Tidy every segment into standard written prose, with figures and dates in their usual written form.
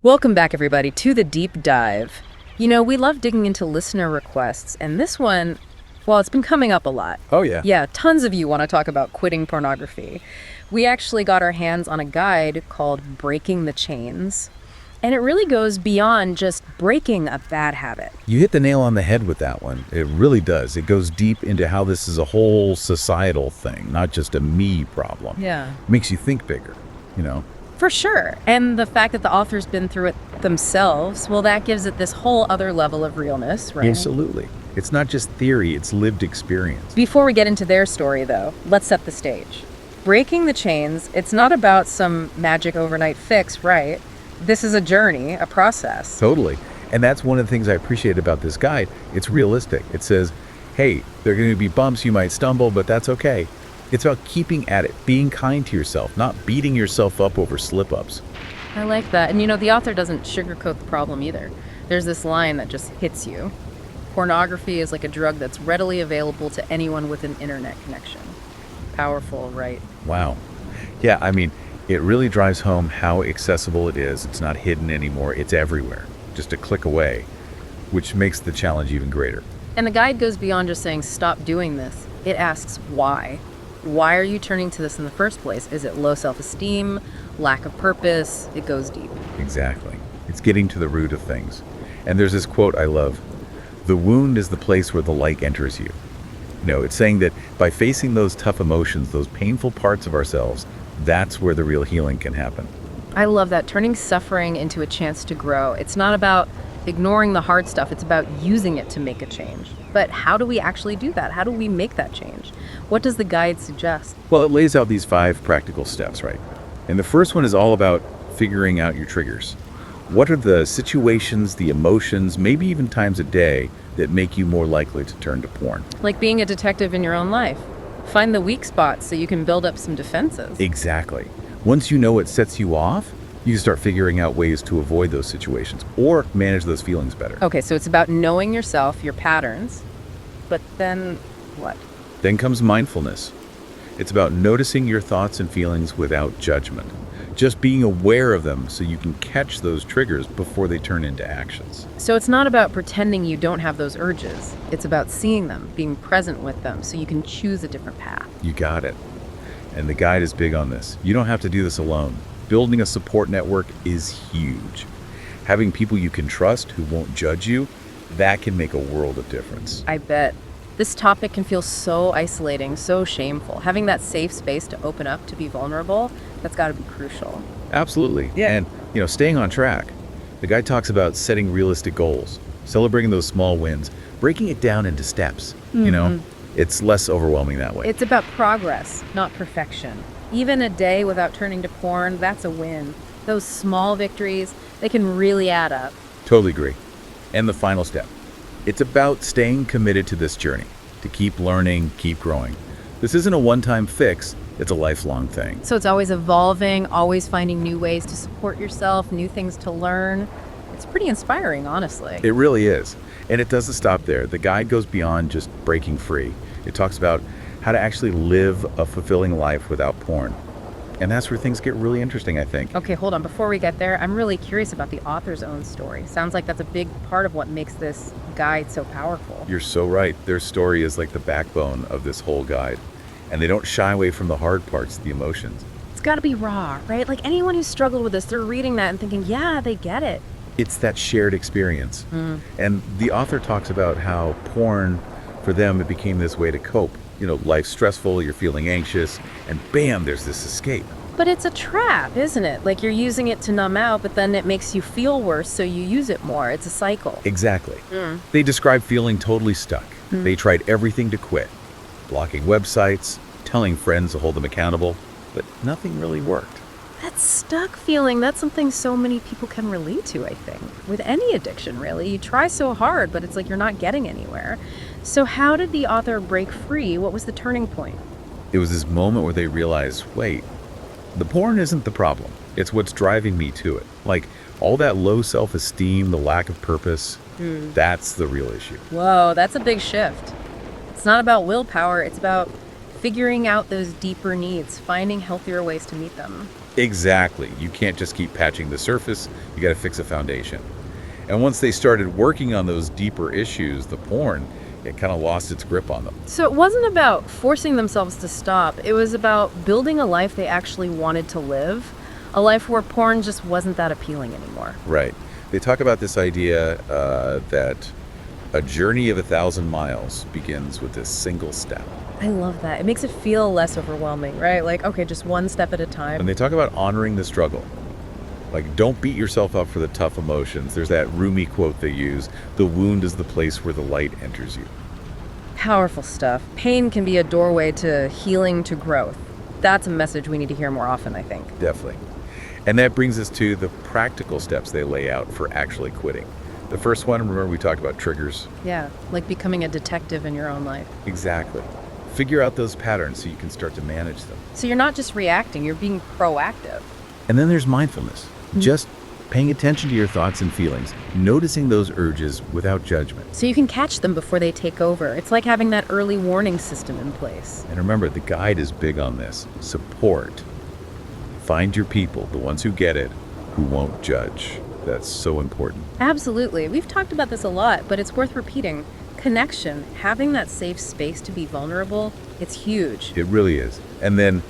Welcome back, everybody, to the deep dive. We love digging into listener requests, and this one, well, it's been coming up a lot. Oh, yeah. Yeah, tons of you want to talk about quitting pornography. We actually got our hands on a guide called Breaking the Chains, and it really goes beyond just breaking a bad habit. You hit the nail on the head with that one. It really does. It goes deep into how this is a whole societal thing, not just a me problem. Yeah. Makes you think bigger. For sure. And the fact that the author's been through it themselves, well, that gives it this whole other level of realness, right? Absolutely. It's not just theory, it's lived experience. Before we get into their story, though, let's set the stage. Breaking the chains, it's not about some magic overnight fix, right? This is a journey, a process. Totally. And that's one of the things I appreciate about this guide. It's realistic. It says, hey, there are going to be bumps, you might stumble, but that's okay. It's about keeping at it, being kind to yourself, not beating yourself up over slip-ups. I like that. And the author doesn't sugarcoat the problem either. There's this line that just hits you. Pornography is like a drug that's readily available to anyone with an internet connection. Powerful, right? Wow. Yeah, it really drives home how accessible it is. It's not hidden anymore. It's everywhere, just a click away, which makes the challenge even greater. And the guide goes beyond just saying, stop doing this. It asks why. Why are you turning to this in the first place? Is it low self-esteem, lack of purpose? It goes deep. Exactly. It's getting to the root of things. And there's this quote I love. The wound is the place where the light enters you. It's saying that by facing those tough emotions, those painful parts of ourselves, that's where the real healing can happen. I love that, turning suffering into a chance to grow. It's not about ignoring the hard stuff. It's about using it to make a change. But how do we actually do that? How do we make that change? What does the guide suggest? Well, it lays out these 5 practical steps, right? And the first one is all about figuring out your triggers. What are the situations, the emotions, maybe even times a day that make you more likely to turn to porn? Like being a detective in your own life. Find the weak spots so you can build up some defenses. Exactly. Once you know what sets you off, you can start figuring out ways to avoid those situations or manage those feelings better. Okay, so it's about knowing yourself, your patterns, but then what? Then comes mindfulness. It's about noticing your thoughts and feelings without judgment. Just being aware of them so you can catch those triggers before they turn into actions. So it's not about pretending you don't have those urges. It's about seeing them, being present with them so you can choose a different path. You got it. And the guide is big on this. You don't have to do this alone. Building a support network is huge. Having people you can trust who won't judge you, that can make a world of difference. I bet. This topic can feel so isolating, so shameful. Having that safe space to open up, to be vulnerable, that's got to be crucial. Absolutely. Yeah. And, staying on track. The guy talks about setting realistic goals, celebrating those small wins, breaking it down into steps. It's less overwhelming that way. It's about progress, not perfection. Even a day without turning to porn, that's a win. Those small victories, they can really add up. Totally agree. And the final step. It's about staying committed to this journey, to keep learning, keep growing. This isn't a one-time fix, it's a lifelong thing. So it's always evolving, always finding new ways to support yourself, new things to learn. It's pretty inspiring, honestly. It really is. And it doesn't stop there. The guide goes beyond just breaking free. It talks about how to actually live a fulfilling life without porn. And that's where things get really interesting, I think. Okay, hold on. Before we get there, I'm really curious about the author's own story. Sounds like that's a big part of what makes this guide so powerful. You're so right. Their story is like the backbone of this whole guide. And they don't shy away from the hard parts, the emotions. It's got to be raw, right? Like anyone who struggled with this, they're reading that and thinking, yeah, they get it. It's that shared experience. And the author talks about how porn, for them, it became this way to cope. Life's stressful, you're feeling anxious, and bam, there's this escape. But it's a trap, isn't it? Like you're using it to numb out, but then it makes you feel worse, so you use it more. It's a cycle. Exactly. They describe feeling totally stuck. They tried everything to quit. Blocking websites, telling friends to hold them accountable, but nothing really worked. That stuck feeling, that's something so many people can relate to, I think. With any addiction, really. You try so hard, but it's like you're not getting anywhere. So how did the author break free? What was the turning point? It was this moment where they realized, wait, the porn isn't the problem. It's what's driving me to it. Like all that low self-esteem, the lack of purpose, that's the real issue. Whoa, that's a big shift. It's not about willpower, it's about figuring out those deeper needs, finding healthier ways to meet them. Exactly. You can't just keep patching the surface, you got to fix a foundation. And once they started working on those deeper issues, the porn, it kind of lost its grip on them. So it wasn't about forcing themselves to stop, it was about building a life they actually wanted to live, a life where porn just wasn't that appealing anymore. Right. They talk about this idea that a journey of 1,000 miles begins with a single step. I love that. It makes it feel less overwhelming, right? Like, okay, just one step at a time. And they talk about honoring the struggle. Like, don't beat yourself up for the tough emotions. There's that Rumi quote they use, the wound is the place where the light enters you. Powerful stuff. Pain can be a doorway to healing, to growth. That's a message we need to hear more often, I think. Definitely. And that brings us to the practical steps they lay out for actually quitting. The first one, remember we talked about triggers? Yeah, like becoming a detective in your own life. Exactly. Figure out those patterns so you can start to manage them. So you're not just reacting, you're being proactive. And then there's mindfulness. Just paying attention to your thoughts and feelings, noticing those urges without judgment. So you can catch them before they take over. It's like having that early warning system in place. And remember, the guide is big on this. Support. Find your people, the ones who get it, who won't judge. That's so important. Absolutely. We've talked about this a lot, but it's worth repeating. Connection, having that safe space to be vulnerable, it's huge. It really is. And then,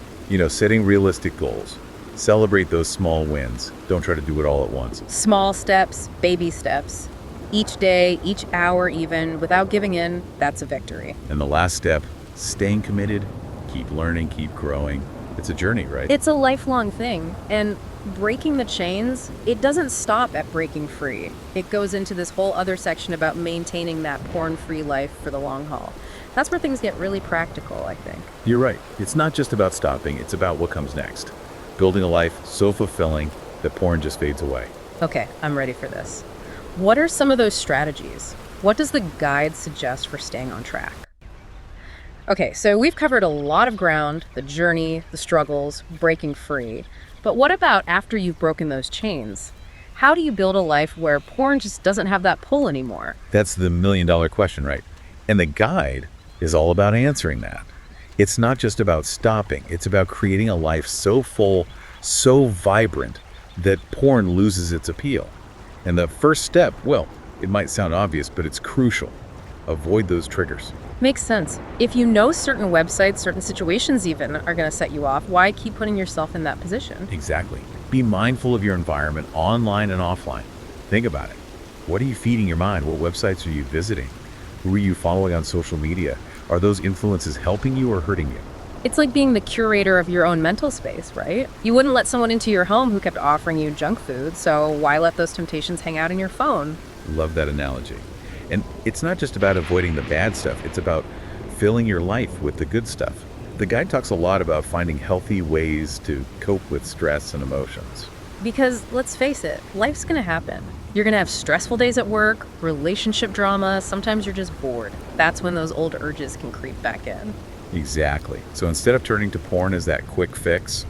setting realistic goals. Celebrate those small wins. Don't try to do it all at once. Small steps, baby steps. Each day, each hour even, without giving in, that's a victory. And the last step, staying committed, keep learning, keep growing. It's a journey, right? It's a lifelong thing. And breaking the chains, it doesn't stop at breaking free. It goes into this whole other section about maintaining that porn-free life for the long haul. That's where things get really practical, I think. You're right. It's not just about stopping, it's about what comes next. Building a life so fulfilling that porn just fades away. Okay, I'm ready for this. What are some of those strategies? What does the guide suggest for staying on track? Okay, so we've covered a lot of ground, the journey, the struggles, breaking free. But what about after you've broken those chains? How do you build a life where porn just doesn't have that pull anymore? That's the million-dollar question, right? And the guide is all about answering that. It's not just about stopping. It's about creating a life so full, so vibrant, that porn loses its appeal. And the first step, well, it might sound obvious, but it's crucial. Avoid those triggers. Makes sense. If you know certain websites, certain situations even, are going to set you off, why keep putting yourself in that position? Exactly. Be mindful of your environment, online and offline. Think about it. What are you feeding your mind? What websites are you visiting? Who are you following on social media? Are those influences helping you or hurting you? It's like being the curator of your own mental space, right? You wouldn't let someone into your home who kept offering you junk food, so why let those temptations hang out in your phone? Love that analogy. And it's not just about avoiding the bad stuff, it's about filling your life with the good stuff. The guide talks a lot about finding healthy ways to cope with stress and emotions. Because let's face it, life's gonna happen. You're gonna have stressful days at work, relationship drama, sometimes you're just bored. That's when those old urges can creep back in. Exactly. So instead of turning to porn as that quick fix,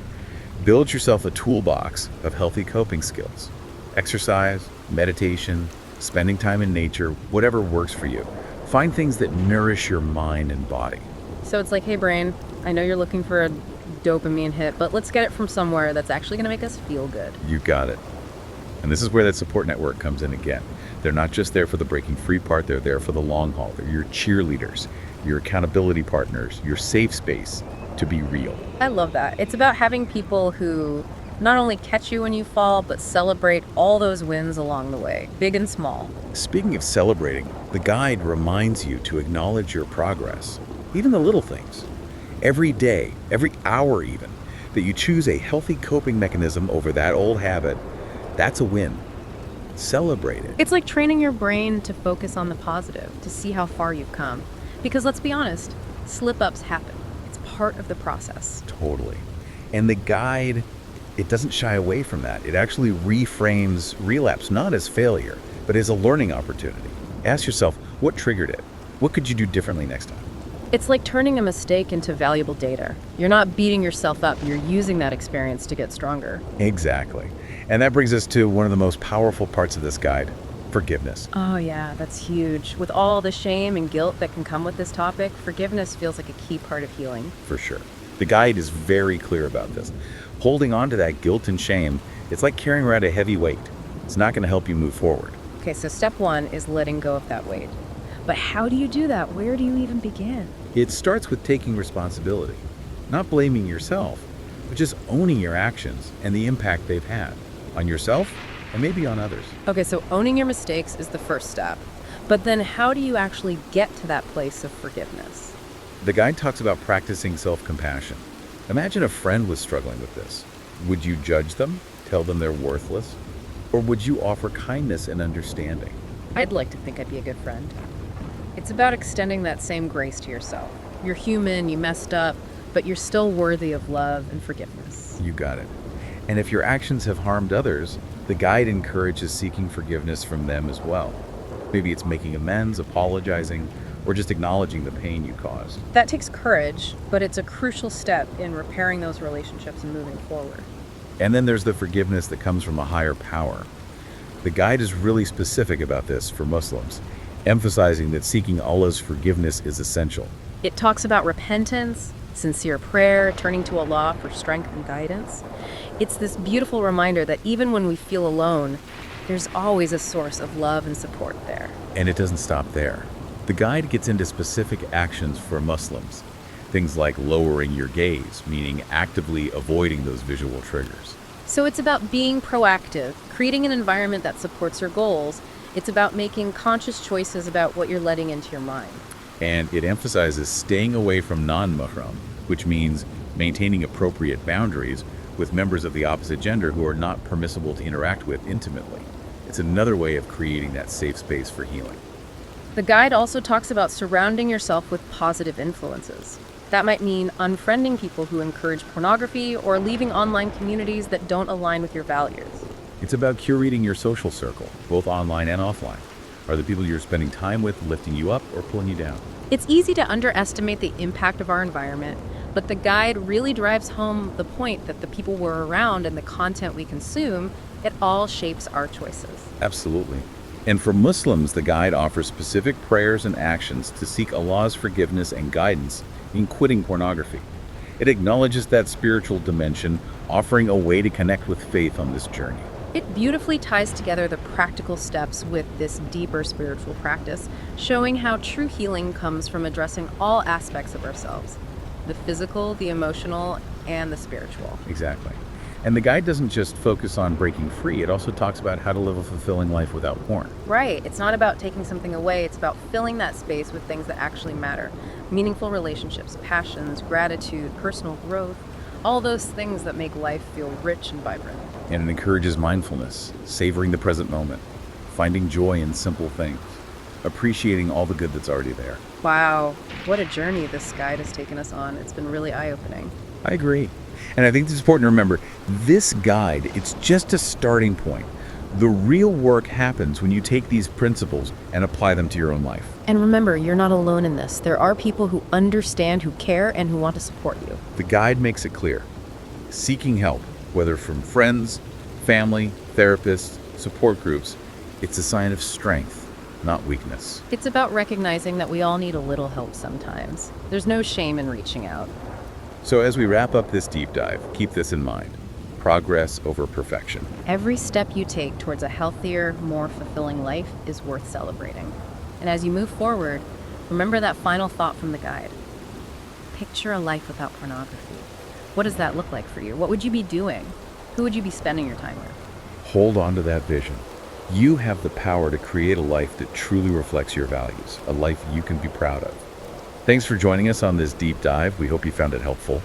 build yourself a toolbox of healthy coping skills. Exercise, meditation, spending time in nature, whatever works for you. Find things that nourish your mind and body. So it's like, hey brain, I know you're looking for a dopamine hit, but let's get it from somewhere that's actually gonna make us feel good. You got it. And this is where that support network comes in again. They're not just there for the breaking free part, they're there for the long haul. They're your cheerleaders, your accountability partners, your safe space to be real. I love that. It's about having people who not only catch you when you fall, but celebrate all those wins along the way, big and small. Speaking of celebrating, the guide reminds you to acknowledge your progress, even the little things. Every day, every hour even, that you choose a healthy coping mechanism over that old habit, that's a win. Celebrate it. It's like training your brain to focus on the positive, to see how far you've come. Because let's be honest, slip-ups happen. It's part of the process. Totally. And the guide, it doesn't shy away from that. It actually reframes relapse not as failure, but as a learning opportunity. Ask yourself, what triggered it? What could you do differently next time? It's like turning a mistake into valuable data. You're not beating yourself up, you're using that experience to get stronger. Exactly. And that brings us to one of the most powerful parts of this guide, Forgiveness. Oh, yeah, that's huge. With all the shame and guilt that can come with this topic, forgiveness feels like a key part of healing. For sure. The guide is very clear about this. Holding on to that guilt and shame, it's like carrying around a heavy weight. It's not going to help you move forward. Okay, so step one is letting go of that weight. But how do you do that? Where do you even begin? It starts with taking responsibility, not blaming yourself, but just owning your actions and the impact they've had on yourself and maybe on others. Okay, so owning your mistakes is the first step. But then how do you actually get to that place of forgiveness? The guide talks about practicing self-compassion. Imagine a friend was struggling with this. Would you judge them, tell them they're worthless, or would you offer kindness and understanding? I'd like to think I'd be a good friend. It's about extending that same grace to yourself. You're human, you messed up, but you're still worthy of love and forgiveness. You got it. And if your actions have harmed others, the guide encourages seeking forgiveness from them as well. Maybe it's making amends, apologizing, or just acknowledging the pain you caused. That takes courage, but it's a crucial step in repairing those relationships and moving forward. And then there's the forgiveness that comes from a higher power. The guide is really specific about this for Muslims, emphasizing that seeking Allah's forgiveness is essential. It talks about repentance, sincere prayer, turning to Allah for strength and guidance. It's this beautiful reminder that even when we feel alone, there's always a source of love and support there. And it doesn't stop there. The guide gets into specific actions for Muslims. Things like lowering your gaze, meaning actively avoiding those visual triggers. So it's about being proactive, creating an environment that supports your goals. It's about making conscious choices about what you're letting into your mind. And it emphasizes staying away from non-mahram, which means maintaining appropriate boundaries with members of the opposite gender who are not permissible to interact with intimately. It's another way of creating that safe space for healing. The guide also talks about surrounding yourself with positive influences. That might mean unfriending people who encourage pornography or leaving online communities that don't align with your values. It's about curating your social circle, both online and offline. Are the people you're spending time with lifting you up or pulling you down? It's easy to underestimate the impact of our environment, but the guide really drives home the point that the people we're around and the content we consume, it all shapes our choices. Absolutely. And for Muslims, the guide offers specific prayers and actions to seek Allah's forgiveness and guidance in quitting pornography. It acknowledges that spiritual dimension, offering a way to connect with faith on this journey. It beautifully ties together the practical steps with this deeper spiritual practice, showing how true healing comes from addressing all aspects of ourselves, the physical, the emotional, and the spiritual. Exactly. And the guide doesn't just focus on breaking free, it also talks about how to live a fulfilling life without porn. Right. It's not about taking something away, it's about filling that space with things that actually matter. Meaningful relationships, passions, gratitude, personal growth, all those things that make life feel rich and vibrant. And it encourages mindfulness, savoring the present moment, finding joy in simple things, appreciating all the good that's already there. Wow, what a journey this guide has taken us on. It's been really eye-opening. I agree. And I think it's important to remember, this guide, it's just a starting point. The real work happens when you take these principles and apply them to your own life. And remember, you're not alone in this. There are people who understand, who care, and who want to support you. The guide makes it clear. Seeking help, whether from friends, family, therapists, support groups, it's a sign of strength, not weakness. It's about recognizing that we all need a little help sometimes. There's no shame in reaching out. So as we wrap up this deep dive, keep this in mind. Progress over perfection. Every step you take towards a healthier, more fulfilling life is worth celebrating. And as you move forward, remember that final thought from the guide. Picture a life without pornography. What does that look like for you? What would you be doing? Who would you be spending your time with? Hold on to that vision. You have the power to create a life that truly reflects your values, a life you can be proud of. Thanks for joining us on this deep dive. We hope you found it helpful.